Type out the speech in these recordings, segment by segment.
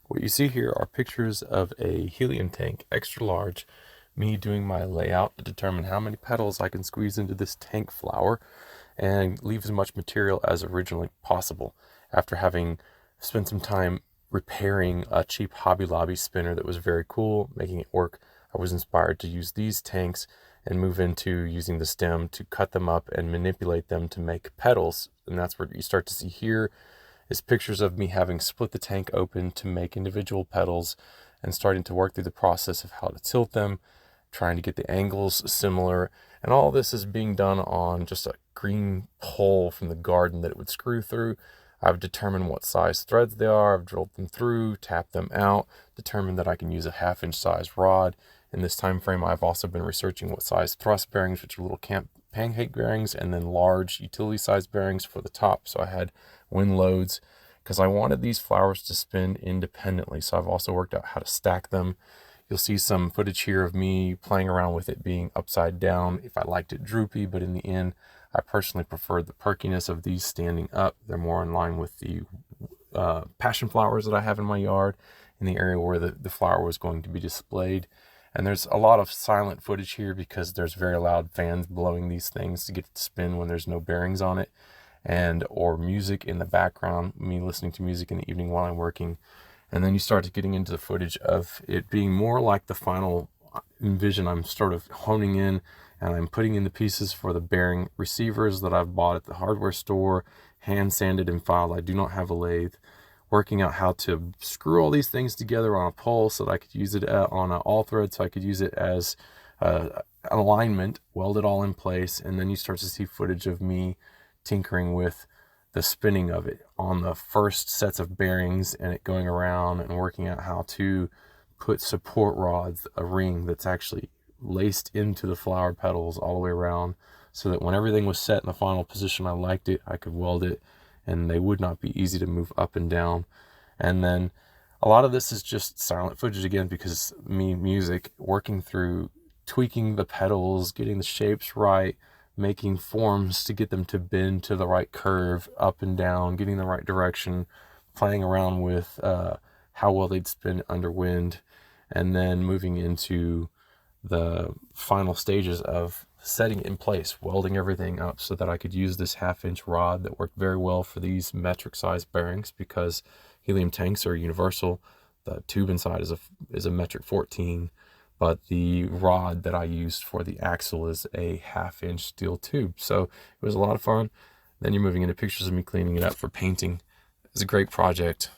What you see here are pictures of a helium tank, extra large, me doing my layout to determine how many petals I can squeeze into this tank flower and leave as much material as originally possible. After having spent some time repairing a cheap Hobby Lobby spinner that was very cool, making it work, I was inspired to use these tanks and move into using the stem to cut them up and manipulate them to make petals. And that's what you start to see here is pictures of me having split the tank open to make individual petals and starting to work through the process of how to tilt them, trying to get the angles similar. And all this is being done on just a green pole from the garden that it would screw through. I've determined what size threads they are. I've drilled them through, tapped them out, determined that I can use a 1/2 inch size rod. In this time frame, I've also been researching what size thrust bearings, which are little pancake bearings, and then large utility size bearings for the top. So I had wind loads because I wanted these flowers to spin independently. So I've also worked out how to stack them. You'll see some footage here of me playing around with it being upside down if I liked it droopy, but in the end, I personally prefer the perkiness of these standing up. They're more in line with the passion flowers that I have in my yard in the area where the flower was going to be displayed. And there's a lot of silent footage here because there's very loud fans blowing these things to get it to spin when there's no bearings on it, and or music in the background, me listening to music in the evening while I'm working. And then you start getting into the footage of it being more like the final envision. I'm sort of honing in and I'm putting in the pieces for the bearing receivers that I've bought at the hardware store, hand sanded and filed. I do not have a lathe. Working out how to screw all these things together on a pole so that I could use it on an all thread, so I could use it as an alignment, weld it all in place. And then you start to see footage of me tinkering with the spinning of it on the first sets of bearings and it going around, and working out how to put support rods, a ring that's actually laced into the flower petals all the way around, so that when everything was set in the final position I liked it, I could weld it and they would not be easy to move up and down. And then a lot of this is just silent footage again, because music, working through tweaking the petals, getting the shapes right, making forms to get them to bend to the right curve, up and down, getting the right direction, playing around with how well they'd spin under wind, and then moving into the final stages of setting in place, welding everything up so that I could use this 1/2 inch rod that worked very well for these metric size bearings, because helium tanks are universal. The tube inside is a metric 14, but the rod that I used for the axle is a 1/2 inch steel tube. So it was a lot of fun. Then you're moving into pictures of me cleaning it up for painting. It's a great project.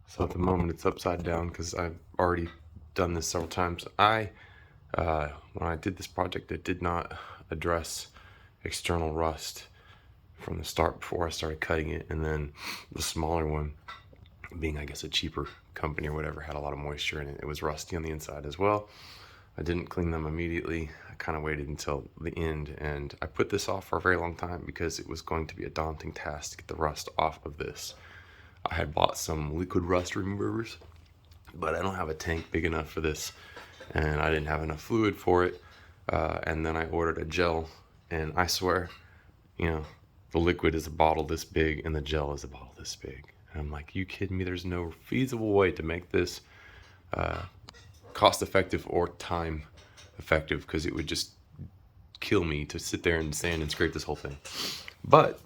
So at the moment it's upside down because I've already done this several times. When I did this project, I did not address external rust from the start before I started cutting it. And then the smaller one, being I guess a cheaper company or whatever, had a lot of moisture in it. It was rusty on the inside as well. I didn't clean them immediately. I kind of waited until the end, and I put this off for a very long time because it was going to be a daunting task to get the rust off of this. I had bought some liquid rust removers, but I don't have a tank big enough for this, and I didn't have enough fluid for it. And then I ordered a gel, and I swear, the liquid is a bottle this big and the gel is a bottle this big. And I'm like, you kidding me? There's no feasible way to make this cost effective or time effective, because it would just kill me to sit there and sand and scrape this whole thing. But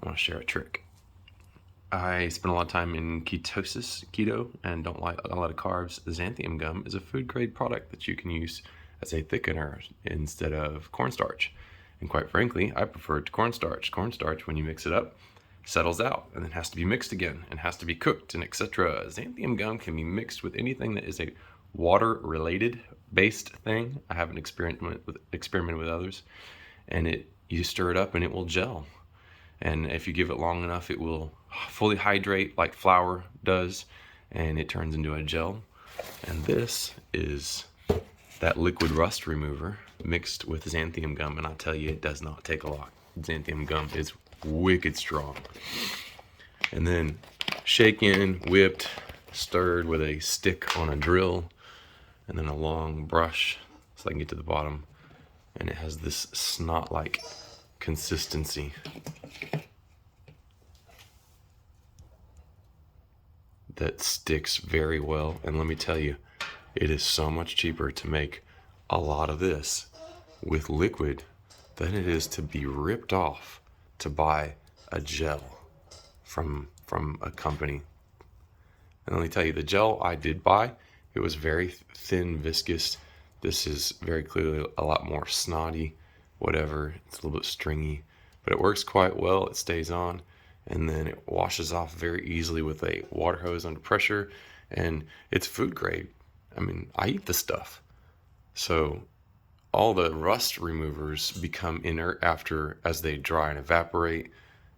I want to share a trick. I spend a lot of time in keto, and don't like a lot of carbs. Xanthium gum is a food grade product that you can use as a thickener instead of cornstarch. And quite frankly, I prefer it to cornstarch. Cornstarch, when you mix it up, settles out and then has to be mixed again and has to be cooked and etc. Xanthium gum can be mixed with anything that is a water related based thing. I haven't experimented with others, and you stir it up and it will gel. And if you give it long enough, it will fully hydrate like flour does, and it turns into a gel. And this is that liquid rust remover mixed with xanthium gum, and I tell you, it does not take a lot. Xanthium gum is wicked strong. And then shaken, whipped, stirred with a stick on a drill, and then a long brush so I can get to the bottom. And it has this snot-like consistency. That sticks very well. And let me tell you, it is so much cheaper to make a lot of this with liquid than it is to be ripped off to buy a gel from a company. And let me tell you, the gel I did buy, it was very thin, viscous. This is very clearly a lot more snotty, whatever. It's a little bit stringy, but it works quite well. It stays on, and then it washes off very easily with a water hose under pressure, and it's food grade. I mean, I eat the stuff. So all the rust removers become inert as they dry and evaporate,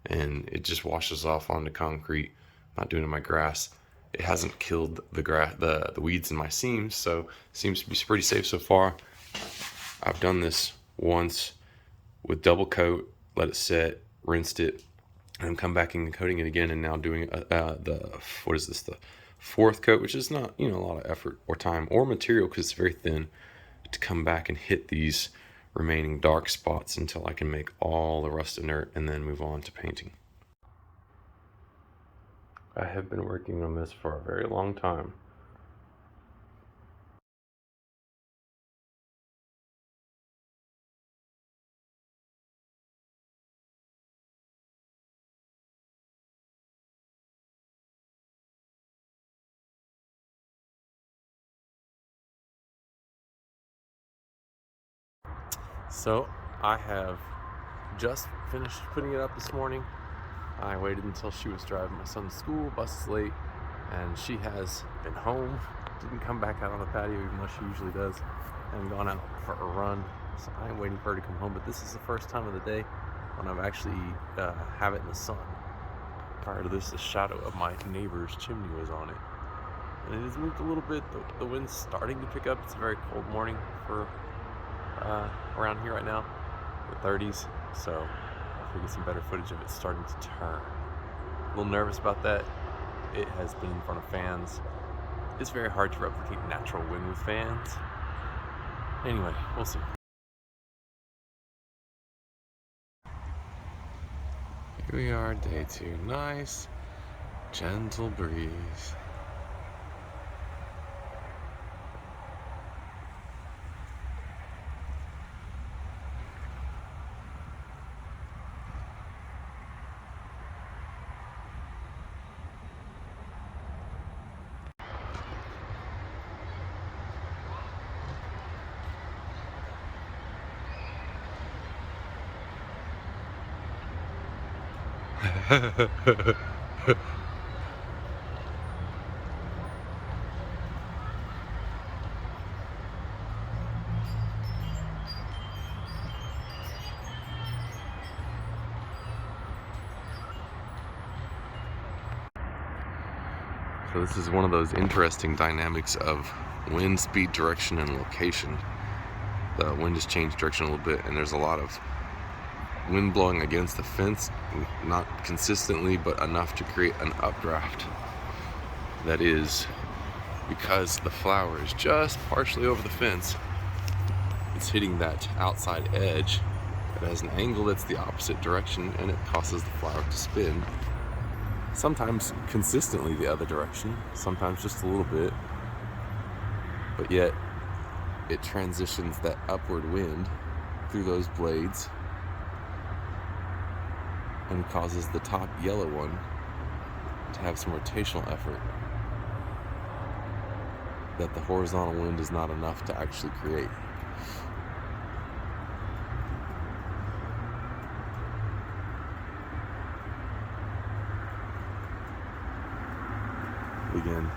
and it just washes off onto concrete. I'm not doing it in my grass. It hasn't killed the weeds in my seams, so seems to be pretty safe so far. I've done this once with double coat, let it set, rinsed it, and come back and coating it again, and now doing the fourth coat, which is not a lot of effort or time or material because it's very thin, to come back and hit these remaining dark spots until I can make all the rust inert and then move on to painting. I have been working on this for a very long time. So I have just finished putting it up this morning. I waited until she was driving my son to school, bus is late, and she has been home, didn't come back out on the patio even though she usually does, and gone out for a run. So I'm waiting for her to come home, but this is the first time of the day when I've actually have it in the sun. Prior to this, the shadow of my neighbor's chimney was on it. And it has moved a little bit. The wind's starting to pick up. It's a very cold morning for around here right now, the 30s, so if we get some better footage of it starting to turn. A little nervous about that. It has been in front of fans. It's very hard to replicate natural wind with fans. Anyway, we'll see. Here we are, day 2. Nice, gentle breeze. So this is one of those interesting dynamics of wind, speed, direction, and location. The wind has changed direction a little bit, and there's a lot of wind blowing against the fence, not consistently, but enough to create an updraft. That is because the flower is just partially over the fence. It's hitting that outside edge. It has an angle that's the opposite direction, and it causes the flower to spin. Sometimes consistently the other direction, sometimes just a little bit, but yet it transitions that upward wind through those blades and causes the top yellow one to have some rotational effort that the horizontal wind is not enough to actually create. again.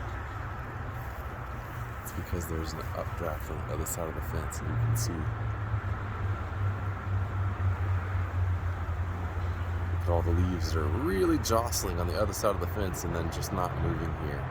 It's because there's an updraft on the other side of the fence, and you can see. Look at all the leaves that are really jostling on the other side of the fence and then just not moving here.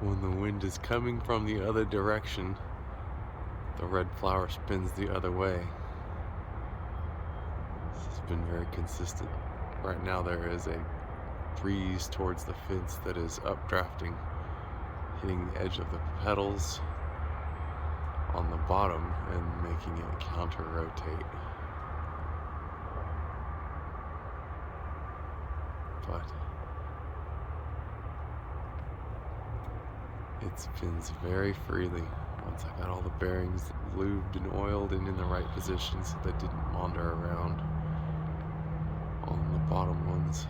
When the wind is coming from the other direction, the red flower spins the other way. This has been very consistent. Right now there is a breeze towards the fence that is updrafting, hitting the edge of the petals on the bottom and making it counter-rotate. But it spins very freely once I got all the bearings lubed and oiled and in the right position so they didn't wander around on the bottom ones.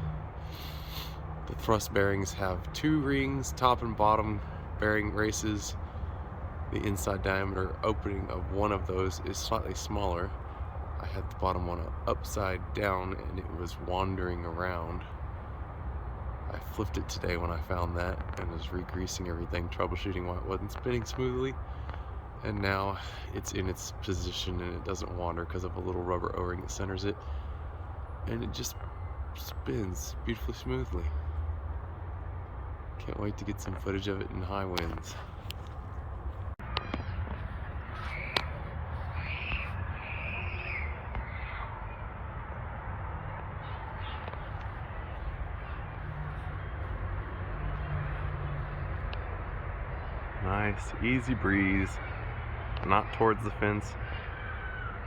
The thrust bearings have 2 rings, top and bottom bearing races. The inside diameter opening of one of those is slightly smaller. I had the bottom one upside down and it was wandering around. I flipped it today when I found that and was re-greasing everything, troubleshooting why it wasn't spinning smoothly. And now it's in its position and it doesn't wander because of a little rubber O-ring that centers it. And it just spins beautifully smoothly. Can't wait to get some footage of it in high winds. Nice, easy breeze, not towards the fence,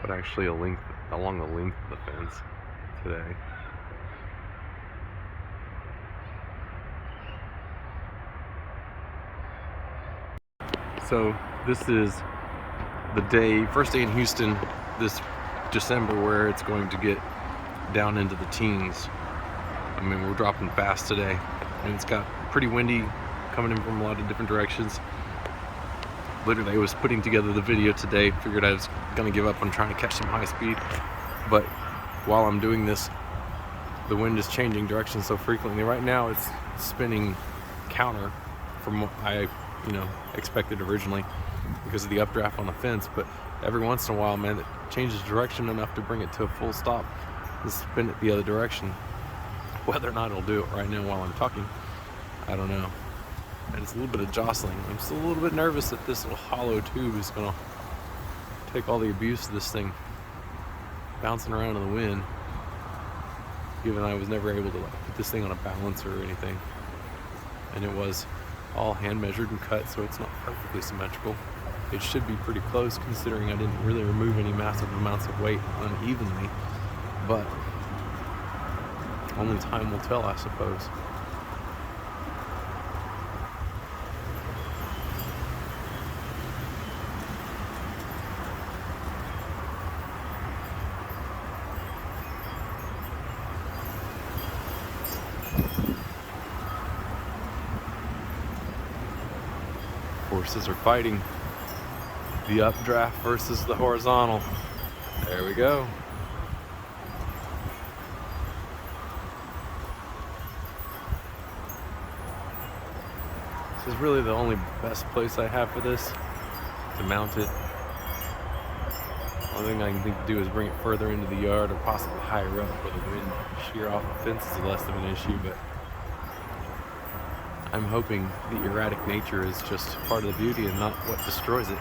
but actually along the length of the fence today. So this is the first day in Houston this December where it's going to get down into the teens. I mean, we're dropping fast today, and it's got pretty windy coming in from a lot of different directions. Literally, I was putting together the video today, figured I was gonna give up on trying to catch some high speed, but while I'm doing this, the wind is changing direction so frequently. Right now it's spinning counter from what I expected originally because of the updraft on the fence, but every once in a while, man, it changes direction enough to bring it to a full stop and spin it the other direction. Whether or not it'll do it right now while I'm talking, I don't know. And it's a little bit of jostling. I'm still a little bit nervous that this little hollow tube is gonna take all the abuse of this thing bouncing around in the wind, given I was never able to put this thing on a balancer or anything. And it was all hand measured and cut, so it's not perfectly symmetrical. It should be pretty close considering I didn't really remove any massive amounts of weight unevenly, but only time will tell, I suppose. Forces are fighting. The updraft versus the horizontal. There we go. This is really the only best place I have for this to mount it. Only thing I can think to do is bring it further into the yard or possibly higher up where the wind shear off the fence is less of an issue, but I'm hoping the erratic nature is just part of the beauty and not what destroys it.